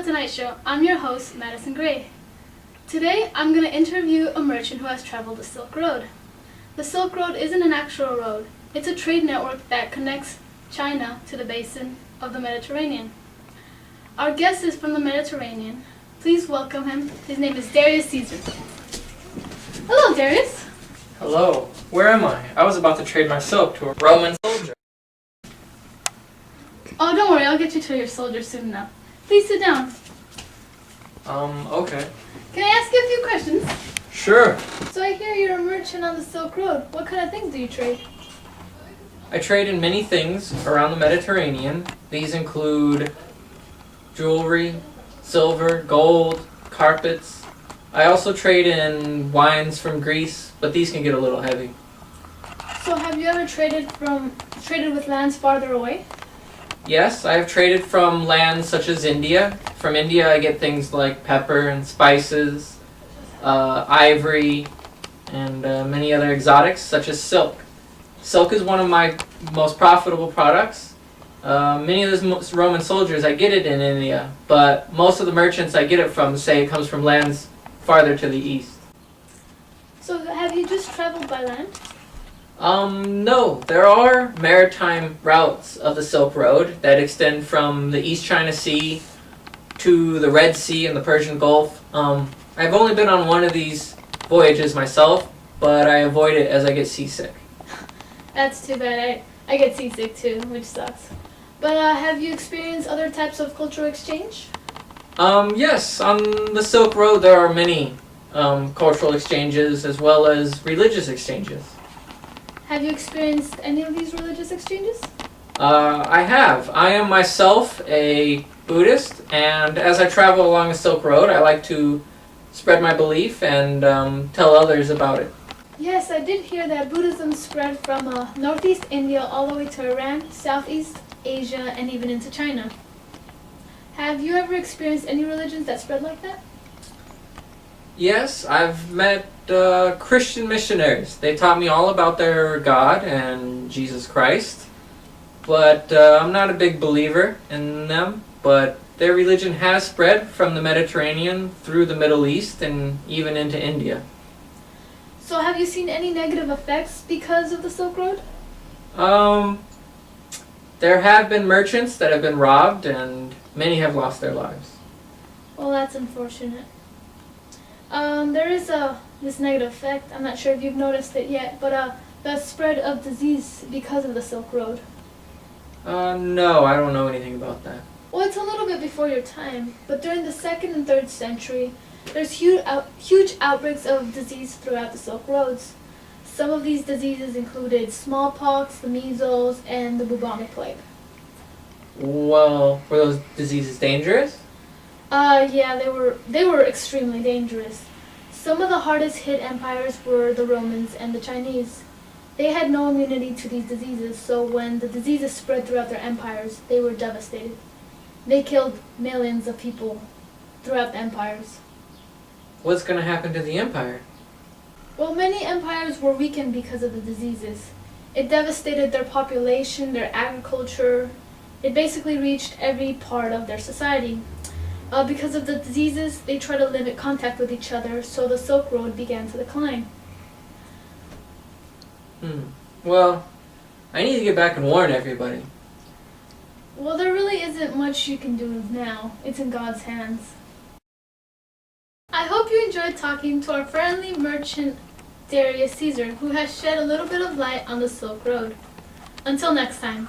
Tonight Show. I'm your host, Madison Gray. Today, I'm going to interview a merchant who has traveled the Silk Road. The Silk Road isn't an actual road. It's a trade network that connects China to the basin of the Mediterranean. Our guest is from the Mediterranean. Please welcome him. His name is Darius Caesar. Hello, Darius. Hello. Where am I? I was about to trade my silk to a Roman soldier. Oh, don't worry. I'll get you to your soldier soon enough. Please sit down. Okay. Can I ask you a few questions? Sure. So I hear you're a merchant on the Silk Road. What kind of things do you trade? I trade in many things around the Mediterranean. These include jewelry, silver, gold, carpets. I also trade in wines from Greece, but these can get a little heavy. So have you ever traded with lands farther away? Yes, I have traded from lands such as India. From India I get things like pepper and spices, ivory, and many other exotics such as silk. Silk is one of my most profitable products. Many of those Roman soldiers, I get it in India, but most of the merchants I get it from say it comes from lands farther to the east. So have you just traveled by land? No. There are maritime routes of the Silk Road that extend from the East China Sea to the Red Sea and the Persian Gulf. I've only been on one of these voyages myself, but I avoid it as I get seasick. That's too bad. I get seasick too, which sucks. But have you experienced other types of cultural exchange? Yes. On the Silk Road there are many cultural exchanges as well as religious exchanges. Have you experienced any of these religious exchanges? I have. I am myself a Buddhist, and as I travel along the Silk Road, I like to spread my belief and tell others about it. Yes, I did hear that Buddhism spread from northeast India all the way to Iran, southeast Asia, and even into China. Have you ever experienced any religions that spread like that? Yes, I've met Christian missionaries. They taught me all about their God and Jesus Christ, but I'm not a big believer in them, but their religion has spread from the Mediterranean through the Middle East and even into India. So have you seen any negative effects because of the Silk Road? There have been merchants that have been robbed and many have lost their lives. Well, that's unfortunate. There is this negative effect. I'm not sure if you've noticed it yet, but the spread of disease because of the Silk Road. No, I don't know anything about that. Well, it's a little bit before your time, but during the 2nd and 3rd century, there's huge outbreaks of disease throughout the Silk Roads. Some of these diseases included smallpox, the measles, and the bubonic plague. Well, were those diseases dangerous? Yeah, they were extremely dangerous. Some of the hardest hit empires were the Romans and the Chinese. They had no immunity to these diseases, so when the diseases spread throughout their empires, they were devastated. They killed millions of people throughout the empires. What's going to happen to the empire? Well, many empires were weakened because of the diseases. It devastated their population, their agriculture. It basically reached every part of their society. Because of the diseases, they tried to limit contact with each other, so the Silk Road began to decline. Well, I need to get back and warn everybody. Well, there really isn't much you can do now. It's in God's hands. I hope you enjoyed talking to our friendly merchant, Darius Caesar, who has shed a little bit of light on the Silk Road. Until next time.